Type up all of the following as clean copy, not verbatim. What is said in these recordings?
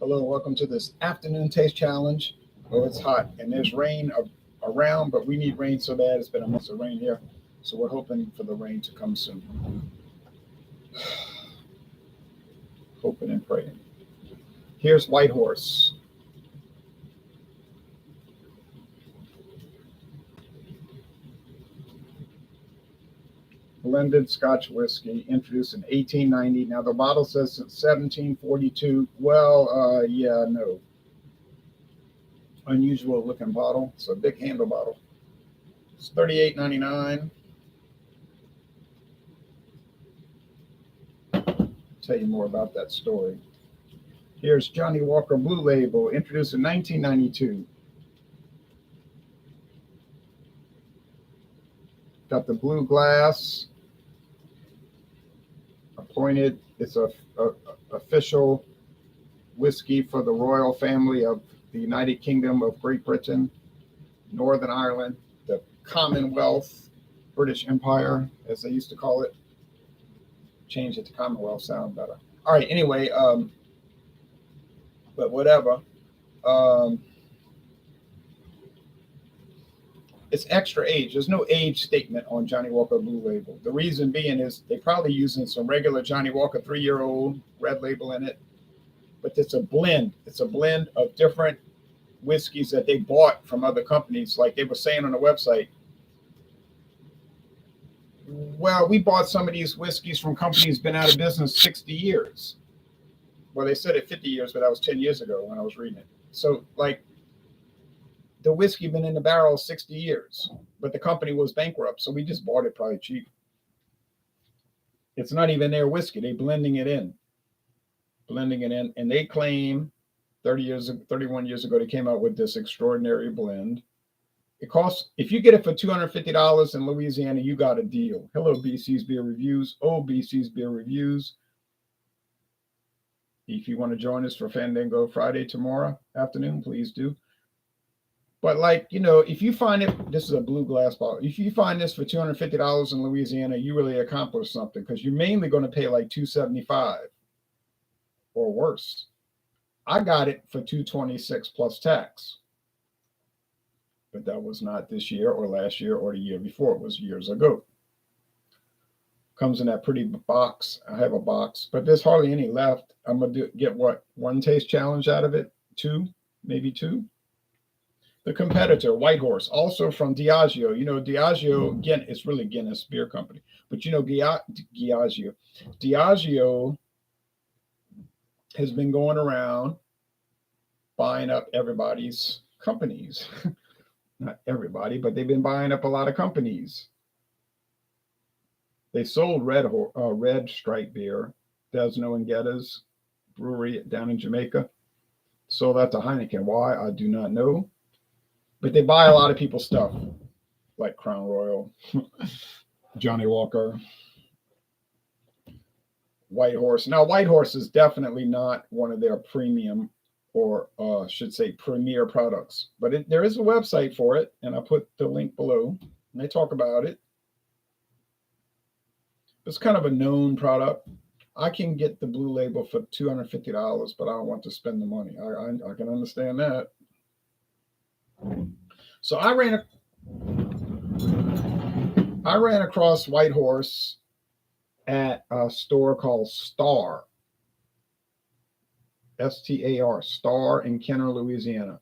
Hello, welcome to this afternoon taste challenge. Oh, it's hot and there's rain around, but we need rain so bad. It's been a month of rain here, so we're hoping for the rain to come soon. Hoping and praying. Here's White Horse. Blended Scotch whiskey, introduced in 1890. Now the bottle says since 1742. Well, yeah, no. Unusual looking bottle. It's a big handle bottle. It's $38.99. Tell you more about that story. Here's Johnnie Walker Blue Label, introduced in 1992. Got the blue glass. Appointed. It's a official whiskey for the royal family of the United Kingdom of Great Britain, Northern Ireland, the Commonwealth, British Empire, as they used to call it. Change it to Commonwealth, sound better. All right, anyway, but whatever. It's extra age. There's no age statement on Johnnie Walker Blue Label. The reason being is they probably using some regular Johnnie Walker 3-year-old red label in it, but it's a blend. It's a blend of different whiskeys that they bought from other companies. Like they were saying on the website, well, we bought some of these whiskeys from companies been out of business 60 years. Well, they said it 50 years, but that was 10 years ago when I was reading it. So like the whiskey been in the barrel 60 years, but the company was bankrupt. So we just bought it probably cheap. It's not even their whiskey. They blending it in. And they claim 31 years ago, they came out with this extraordinary blend. It costs, if you get it for $250 in Louisiana, you got a deal. Hello, BC's Beer Reviews. Oh, BC's Beer Reviews. If you want to join us for Fandango Friday tomorrow afternoon, please do. But like, you know, if you find it, this is a blue glass bottle. If you find this for $250 in Louisiana, you really accomplished something because you're mainly going to pay like $275 or worse. I got it for $226 plus tax. But that was not this year or last year or the year before. It was years ago. Comes in that pretty box. I have a box, but there's hardly any left. I'm going to get what? One taste challenge out of it? Two, maybe two. The competitor, White Horse, also from Diageo. You know, Diageo, again, it's really Guinness Beer Company. But you know, Diageo has been going around buying up everybody's companies. Not everybody, but they've been buying up a lot of companies. They sold Red Stripe beer, Desno and Geddes brewery down in Jamaica. Sold that to Heineken. Why? I do not know. But they buy a lot of people's stuff, like Crown Royal, Johnnie Walker, White Horse. Now, White Horse is definitely not one of their premium or should say premier products. But there is a website for it, and I put the link below. And they talk about it. It's kind of a known product. I can get the Blue Label for $250, but I don't want to spend the money. I can understand that. So I ran across White Horse at a store called Star. STAR, Star in Kenner, Louisiana.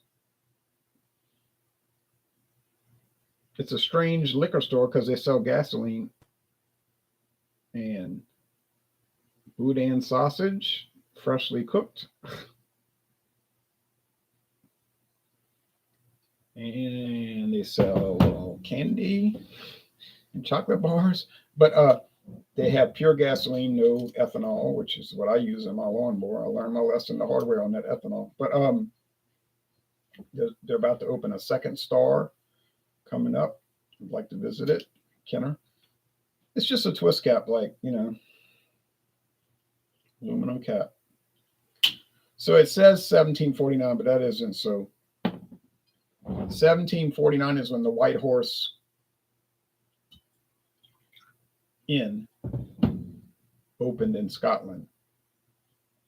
It's a strange liquor store because they sell gasoline and boudin sausage, freshly cooked. And they sell candy and chocolate bars. But they have pure gasoline, no ethanol, which is what I use in my lawnmower. I learned my lesson the hard way on that ethanol. But they're about to open a second Star coming up. I'd like to visit it, Kenner. It's just a twist cap, like, you know, aluminum cap. So it says 1749, but that isn't so. 1749 is when the White Horse Inn opened in Scotland.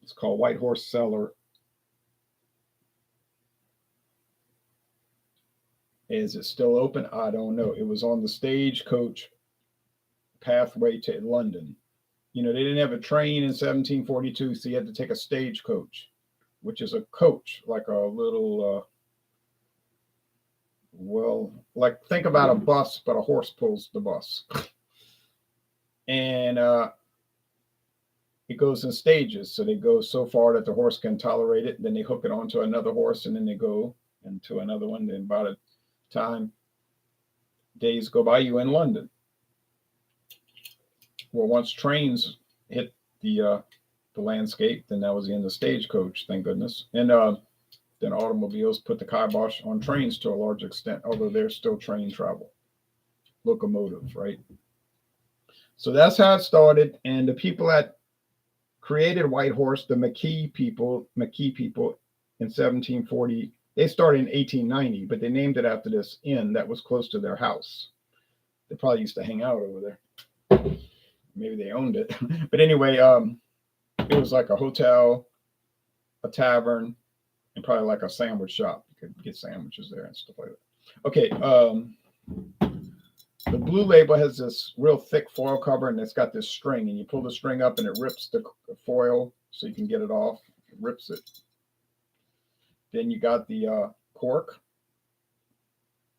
It's called White Horse Cellar Is it still open? I don't know. It was on the stagecoach pathway to London. You know, they didn't have a train in 1742, so you had to take a stagecoach, which is a coach, like a little, well, like think about a bus, but a horse pulls the bus. And it goes in stages. So they go so far that the horse can tolerate it. Then they hook it onto another horse, and then they go into another one. Then by the time days go by, you in London. Well, once trains hit the landscape, then that was the end of stagecoach, thank goodness. And then automobiles put the kibosh on trains to a large extent, although there's still train travel, locomotive, right? So that's how it started. And the people that created White Horse, the McKee people in 1740, they started in 1890, but they named it after this inn that was close to their house. They probably used to hang out over there. Maybe they owned it. But anyway, it was like a hotel, a tavern, and probably like a sandwich shop. You could get sandwiches there and stuff like that. Okay, the Blue Label has this real thick foil cover, and it's got this string, and you pull the string up, and it rips the foil so you can get it off. It rips it. Then you got the cork,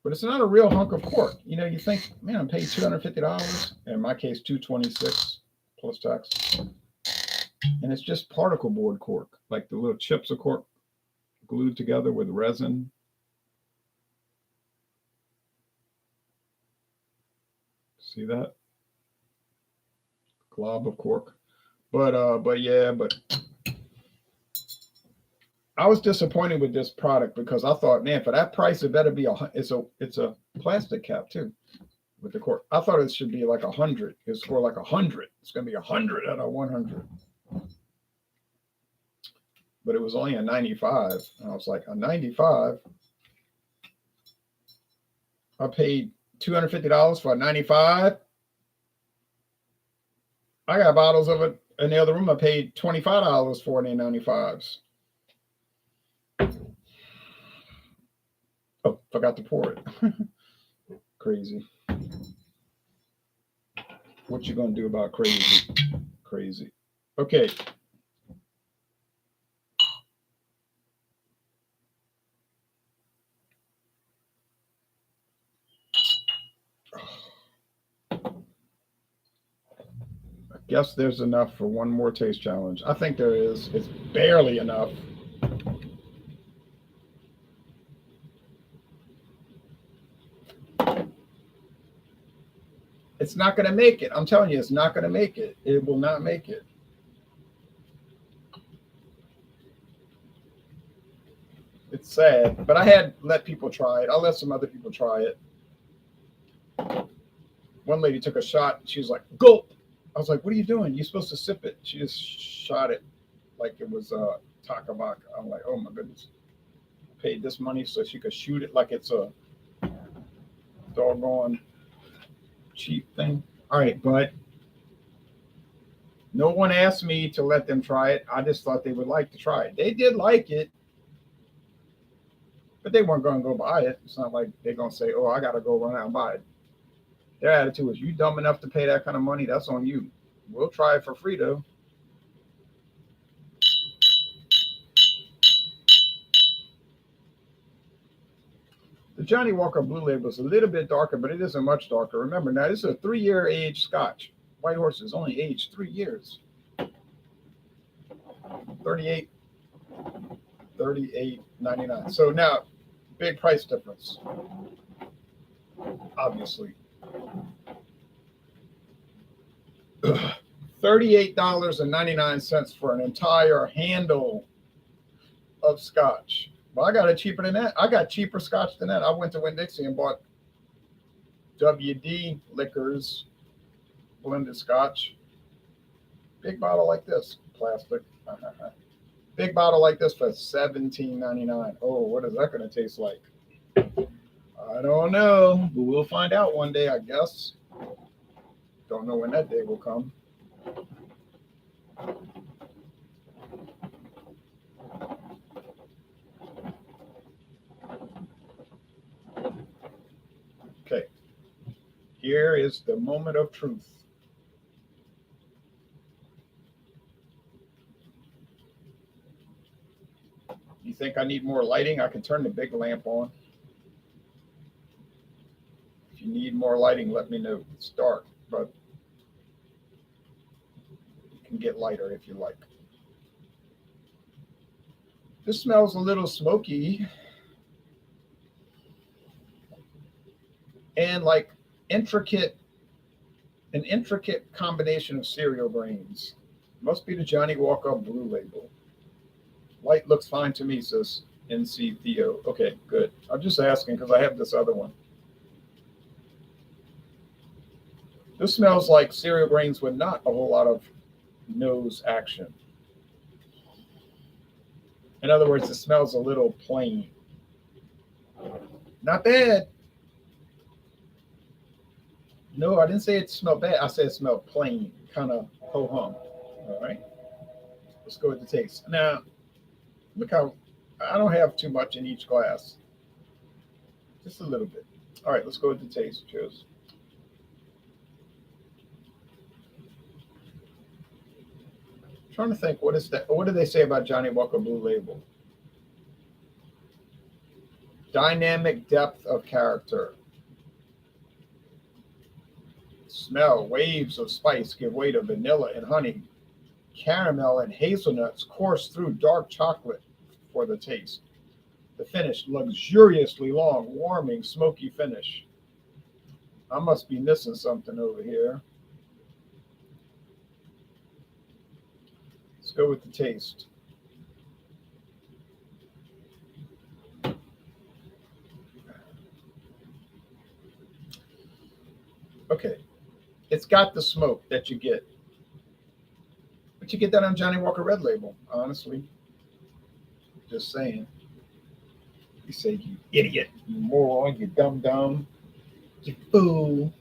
but it's not a real hunk of cork. You know, you think, man, I'm paying $250. In my case, $226 plus tax. And it's just particle board cork, like the little chips of cork glued together with resin. See that? Glob of cork. But I was disappointed with this product because I thought, man, for that price, it better be it's a plastic cap too with the cork. I thought it should be like 100. It score like 100. It's gonna be 100 out of 100. But it was only a 95. And I was like, a 95? I paid $250 for a 95. I got bottles of it in the other room. I paid $25 for it in 95s. Oh, forgot to pour it. Crazy. What you gonna do about crazy? Crazy. Okay. I guess there's enough for one more taste challenge. I think there is. It's barely enough. It's not going to make it. I'm telling you, it's not going to make it. It will not make it. It's sad, but I had let people try it. I let some other people try it. One lady took a shot. And she was like, gulp. I was like, what are you doing? You're supposed to sip it. She just shot it like it was Takabaka. I'm like, oh my goodness. I paid this money so she could shoot it like it's a doggone cheap thing. All right, but no one asked me to let them try it. I just thought they would like to try it. They did like it, but they weren't going to go buy it. It's not like they're going to say, oh, I got to go run out and buy it. Their attitude is, you dumb enough to pay that kind of money, that's on you. We'll try it for free, though. The Johnnie Walker Blue Label is a little bit darker, but it isn't much darker. Remember, now this is a 3-year age Scotch. White Horse is only aged 3 years. 38.99. So now, big price difference, obviously. $38.99 for an entire handle of Scotch. Well, I got it cheaper than that. I got cheaper Scotch than that. I went to Winn-Dixie and bought WD Liquors blended Scotch. Big bottle like this, plastic. Big bottle like this for $17.99. Oh, what is that going to taste like? I don't know, but we'll find out one day, I guess. Don't know when that day will come. Here is the moment of truth. You think I need more lighting? I can turn the big lamp on. If you need more lighting, let me know. It's dark, but you can get lighter if you like. This smells a little smoky and like intricate, an intricate combination of cereal grains. Must be the Johnnie Walker Blue Label. Light looks fine to me, says NC Theo. Okay, good. I'm just asking because I have this other one. This smells like cereal grains with not a whole lot of nose action. In other words, it smells a little plain. Not bad. No, I didn't say it smelled bad. I said it smelled plain, kind of ho-hum. All right. Let's go with the taste. Now, look how I don't have too much in each glass. Just a little bit. All right, let's go with the taste. Cheers. I'm trying to think, what is that? What do they say about Johnnie Walker Blue Label? Dynamic depth of character. Smell, waves of spice give way to vanilla and honey. Caramel and hazelnuts course through dark chocolate for the taste. The finish, luxuriously long, warming, smoky finish. I must be missing something over here. Let's go with the taste. Okay. It's got the smoke that you get. But you get that on Johnnie Walker Red Label, honestly. Just saying. You say, you idiot, you moron, you dumb, you fool.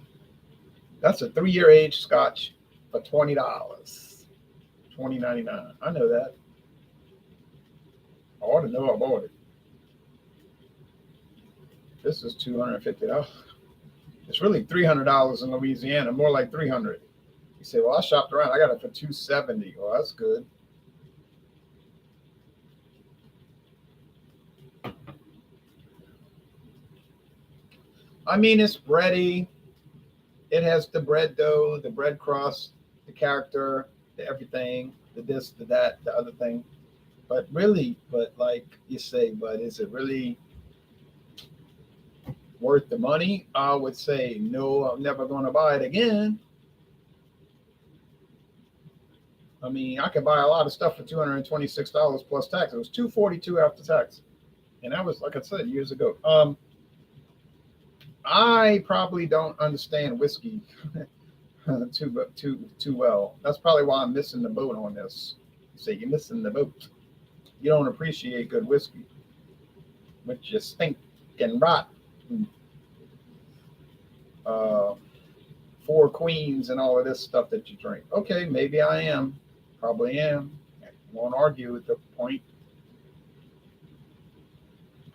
That's a 3-year age Scotch for $20. $20.99. I know that. I ought to know I bought it. This is $250. It's really $300 in Louisiana, more like $300. You say, well, I shopped around. I got it for $270. Well, that's good. I mean, it's bready. It has the bread dough, the bread crust, the character, the everything, the this, the that, the other thing. But really, but like you say, but is it really worth the money? I would say no, I'm never going to buy it again. I mean, I could buy a lot of stuff for $226 plus tax. It was $242 after tax. And that was, like I said, years ago. I probably don't understand whiskey too well. That's probably why I'm missing the boat on this. You say you're missing the boat. You don't appreciate good whiskey, but you stink and rot. Four Queens and all of this stuff that you drink. Okay, maybe I am. Probably am. I won't argue with the point.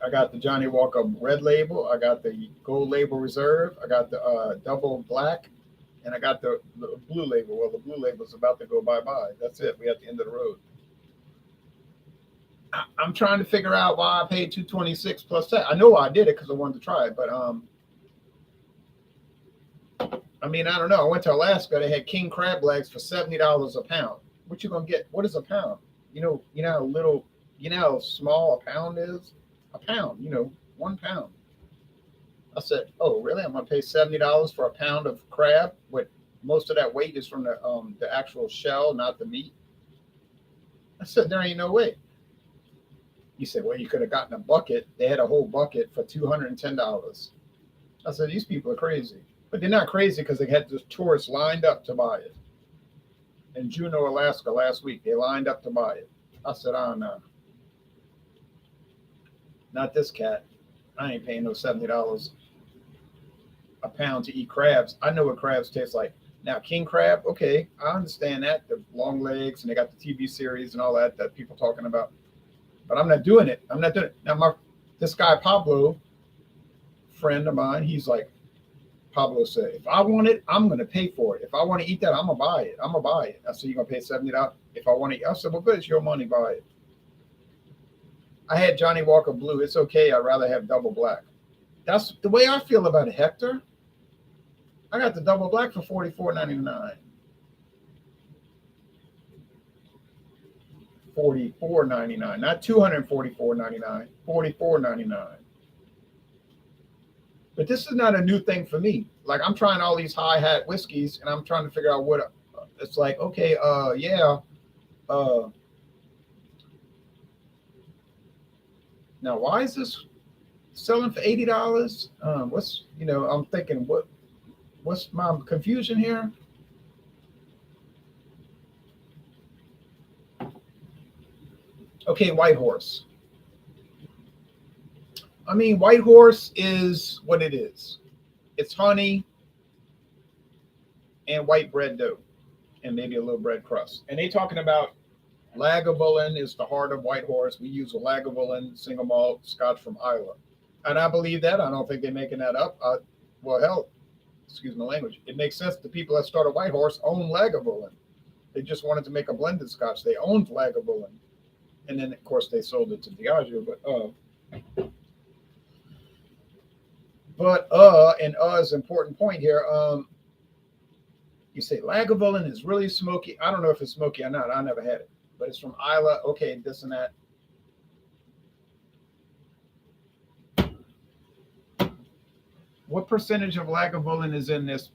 I got the Johnnie Walker Red Label. I got the Gold Label Reserve. I got the Double Black. And I got the Blue Label. Well, the Blue Label is about to go bye-bye. That's it. We're at the end of the road. I'm trying to figure out why I paid $226 plus tax. I know I did it because I wanted to try it, but I mean, I don't know. I went to Alaska. They had king crab legs for $70 a pound. What you gonna get? What is a pound? You know how little, how small a pound is? A pound, 1 pound. I said, oh, really? I'm gonna pay $70 for a pound of crab? With most of that weight is from the actual shell, not the meat. I said, there ain't no way. You said, well, you could have gotten a bucket. They had a whole bucket for $210. I said, these people are crazy. But they're not crazy because they had the tourists lined up to buy it. In Juneau, Alaska last week, they lined up to buy it. I said, oh, no. Not this cat. I ain't paying no $70 a pound to eat crabs. I know what crabs taste like. Now, king crab, okay, I understand that. The long legs, and they got the TV series and all that people talking about. But I'm not doing it. I'm not doing it. Now, this guy, Pablo, friend of mine, he's like, Pablo said, if I want it, I'm going to pay for it. If I want to eat that, I'm going to buy it. I'm going to buy it. I said, you're going to pay $70. If I want to eat, I said, well, good. It's your money. Buy it. I had Johnnie Walker Blue. It's okay. I'd rather have double black. That's the way I feel about it, Hector. I got the double black for $44.99. $44.99, not $244.99. $44.99. But this is not a new thing for me. Like I'm trying all these high hat whiskeys, and I'm trying to figure out what it's like. Okay, yeah. Now why is this selling for $80? What's I'm thinking what's my confusion here? Okay, White Horse. I mean, White Horse is what it is. It's honey and white bread dough and maybe a little bread crust. And they talking about Lagavulin is the heart of White Horse. We use a Lagavulin single malt Scotch from Islay. And I believe that. I don't think they're making that up. Well, hell, excuse my language. It makes sense. The people that started White Horse own Lagavulin. They just wanted to make a blended Scotch. They owned Lagavulin. And then, of course, they sold it to Diageo. And is an important point here. You say Lagavulin is really smoky. I don't know if it's smoky or not. I never had it. But it's from Islay. Okay, this and that. What percentage of Lagavulin is in this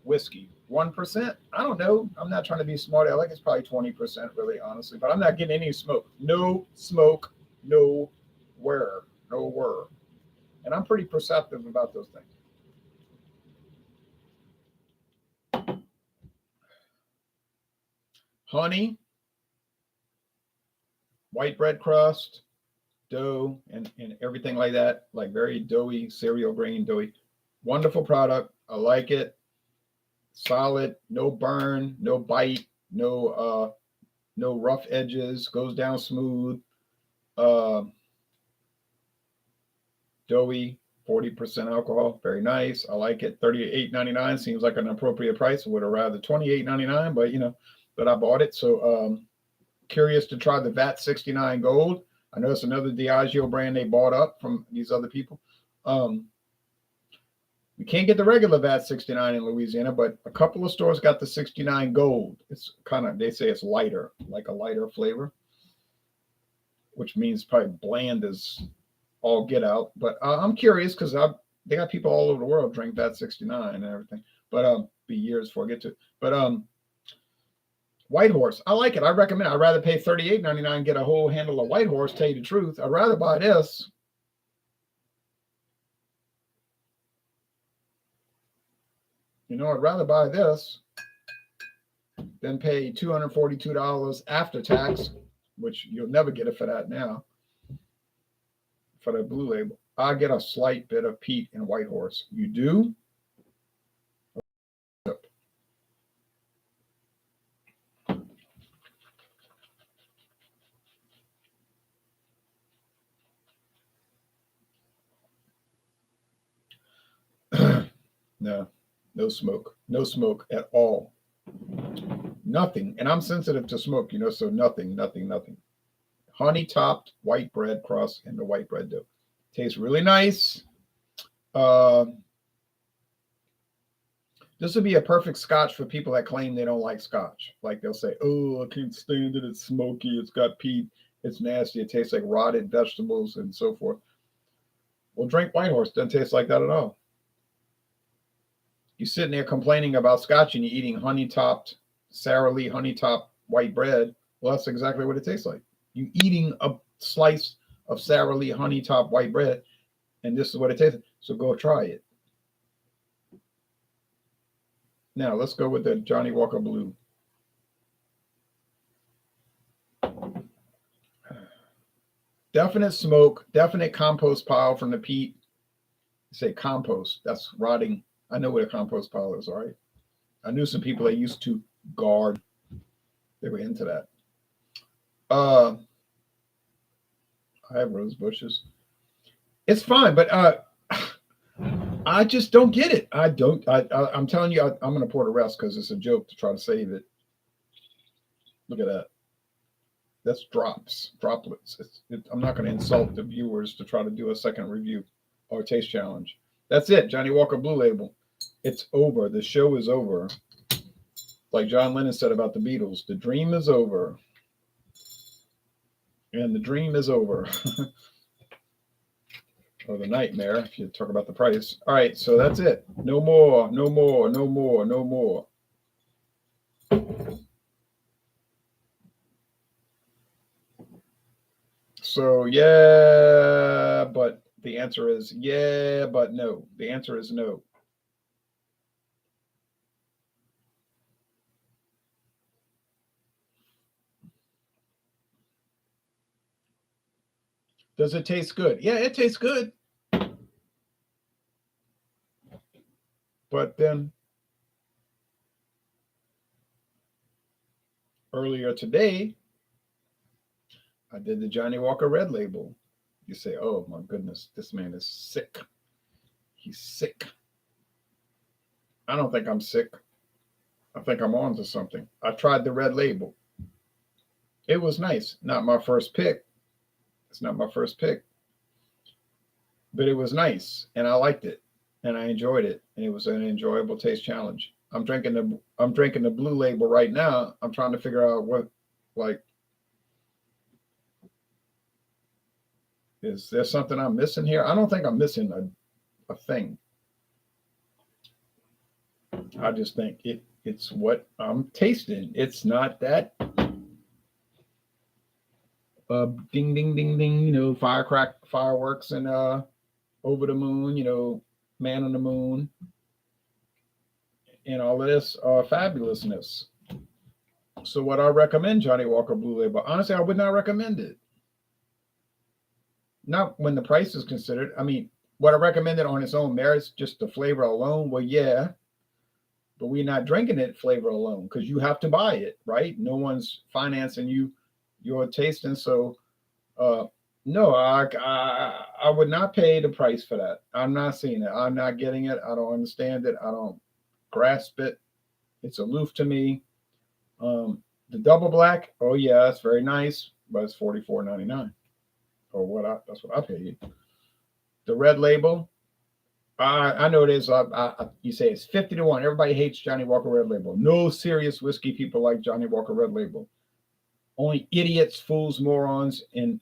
whiskey? 1%? I don't know. I'm not trying to be smart. I like it's probably 20%, really, honestly. But I'm not getting any smoke. No smoke, nowhere. And I'm pretty perceptive about those things. Honey, white bread crust, dough, and everything like that. Like very doughy, cereal grain doughy. Wonderful product. I like it. Solid, no burn, no bite, no rough edges, goes down smooth. Doughy, 40% alcohol, very nice. I like it. $38.99 seems like an appropriate price. I would have rather $28.99, but I bought it. So curious to try the VAT 69 Gold. I know it's another Diageo brand they bought up from these other people. You can't get the regular VAT 69 in Louisiana, but a couple of stores got the 69 Gold. It's they say it's lighter, like a lighter flavor, which means probably bland as all get out. But I'm curious because they got people all over the world drink VAT 69 and everything. But be years before I get to it. But White Horse, I like it. I recommend it. I'd rather pay $38.99 and get a whole handle of White Horse, tell you the truth. I'd rather buy this. I'd rather buy this than pay $242 after tax, which you'll never get it for that now, for the Blue Label. I get a slight bit of peat in White Horse. You do? No smoke. No smoke at all. Nothing. And I'm sensitive to smoke, so nothing. Honey topped white bread crust and the white bread dough. Tastes really nice. This would be a perfect Scotch for people that claim they don't like Scotch. Like they'll say, oh, I can't stand it. It's smoky. It's got peat. It's nasty. It tastes like rotted vegetables and so forth. Well, drink White Horse. Doesn't taste like that at all. You're sitting there complaining about Scotch and you're eating honey-topped, Sara Lee honey-topped white bread. Well, that's exactly what it tastes like. You're eating a slice of Sara Lee honey-topped white bread, and this is what it tastes like. So go try it. Now, let's go with the Johnnie Walker Blue. Definite smoke, definite compost pile from the peat. Say compost, that's rotting. I know what a compost pile is, all right? I knew some people that used to guard. They were into that. I have rose bushes. It's fine, but I just don't get it. I don't. I'm telling you, I'm going to pour the rest because it's a joke to try to save it. Look at that. That's droplets. I'm not going to insult the viewers to try to do a second review or taste challenge. That's it. Johnnie Walker Blue Label. It's over. The show is over. Like John Lennon said about the Beatles, the dream is over. And the dream is over. Or the nightmare, if you talk about the price. All right, so that's it. No more, no more, no more, no more. So, yeah, but the answer is yeah, but no. The answer is no. Does it taste good? Yeah, it tastes good. But then earlier today, I did the Johnnie Walker Red Label. You say, oh my goodness, this man is sick. He's sick. I don't think I'm sick. I think I'm on to something. I tried the Red Label. It was nice. Not my first pick. It's not my first pick. But it was nice and I liked it and I enjoyed it. And it was an enjoyable taste challenge. I'm drinking the Blue Label right now. I'm trying to figure out what, like, is there something I'm missing here? I don't think I'm missing a thing. I just think it's what I'm tasting. It's not that ding ding ding ding, fireworks and over the moon, man on the moon and all of this fabulousness. So what I recommend Johnnie Walker Blue Label, honestly, I would not recommend it. Not when the price is considered. I mean, what I recommend it on its own merits, just the flavor alone, well, yeah, but we're not drinking it flavor alone because you have to buy it, right? No one's financing your tasting. So no, I would not pay the price for that. I'm not seeing it. I'm not getting it. I don't understand it. I don't grasp it. It's aloof to me. The double black, oh yeah, it's very nice, but it's $44.99 or that's what I paid. The Red Label, I know it is. You say it's 50-1. Everybody hates Johnnie Walker Red Label. No serious whiskey people like Johnnie Walker Red Label. Only idiots, fools, morons, and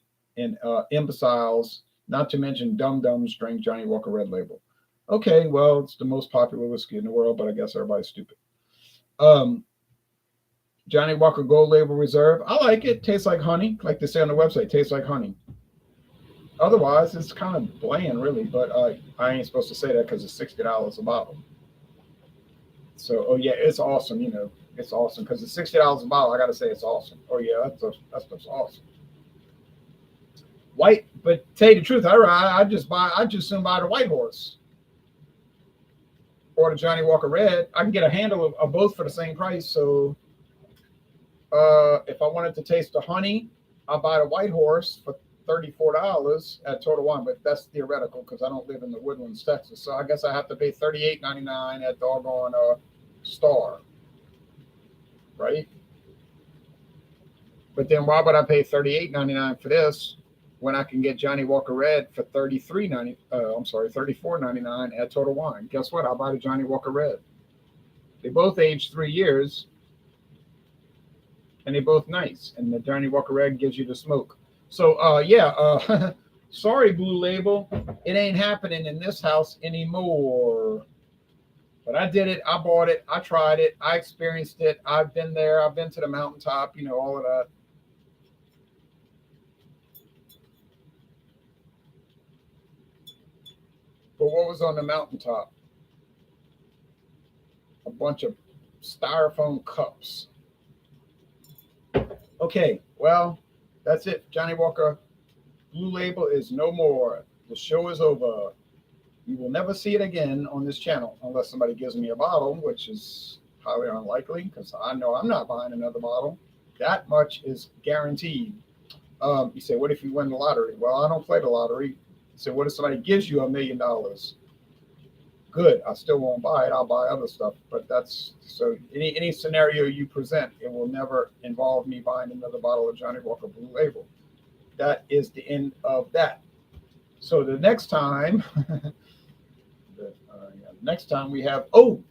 imbeciles, not to mention dum-dums, drink Johnnie Walker Red Label. Okay, well, it's the most popular whiskey in the world, but I guess everybody's stupid. Johnnie Walker Gold Label Reserve, I like it. Tastes like honey, like they say on the website. Tastes like honey. Otherwise, it's kind of bland, really. But I ain't supposed to say that because it's $60 a bottle. So, oh yeah, it's awesome. It's awesome because it's $60 a bottle. I got to say, it's awesome. Oh yeah, that's awesome. White, but tell you the truth, I just soon buy the White Horse or the Johnnie Walker Red. I can get a handle of both for the same price. So, if I wanted to taste the honey, I'll buy the White Horse for $34 at Total Wine, but that's theoretical because I don't live in the Woodlands, Texas. So I guess I have to pay $38.99 at doggone Star, right? But then why would I pay $38.99 for this when I can get Johnnie Walker Red for $34.99 at Total Wine? Guess what? I'll buy the Johnnie Walker Red. They both aged 3 years, and they both nice. And the Johnnie Walker Red gives you the smoke. So yeah, sorry, Blue Label, it ain't happening in this house anymore. But I did it. I bought it. I tried it. I experienced it. I've been there. I've been to the mountaintop. All of that. But what was on the mountaintop? A bunch of styrofoam cups. Okay, well, that's it. Johnnie Walker Blue Label is no more. The show is over. You will never see it again on this channel unless somebody gives me a bottle, which is highly unlikely because I know I'm not buying another bottle. That much is guaranteed. You say, what if you win the lottery? Well, I don't play the lottery. So what if somebody gives you $1 million? good. I still won't buy it. I'll buy other stuff. But that's so any scenario you present, it will never involve me buying another bottle of Johnnie Walker Blue Label. That is the end of that. So the next time, next time we have Gold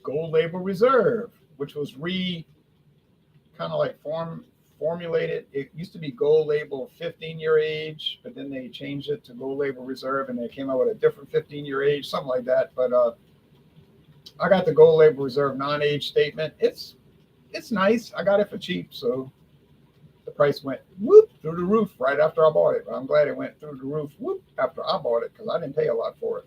Label Reserve, which was kind of like formulated. It used to be Gold Label 15-year age, but then they changed it to Gold Label Reserve, and they came out with a different 15-year age, something like that. But I got the Gold Label Reserve non-age statement. It's nice. I got it for cheap, so the price went whoop through the roof right after I bought it. I'm glad it went through the roof whoop after I bought it because I didn't pay a lot for it.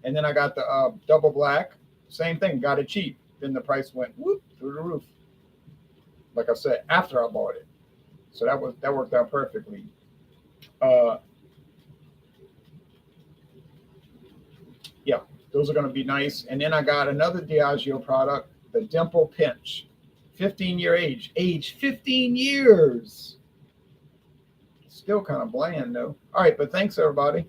And then I got the double black, same thing, got it cheap. Then the price went whoop through the roof. Like I said, after I bought it, so that worked out perfectly. Uh, yeah, those are going to be nice. And then I got another Diageo product, the Dimple Pinch, 15-year age 15 years. Still kind of bland though. All right, but thanks everybody.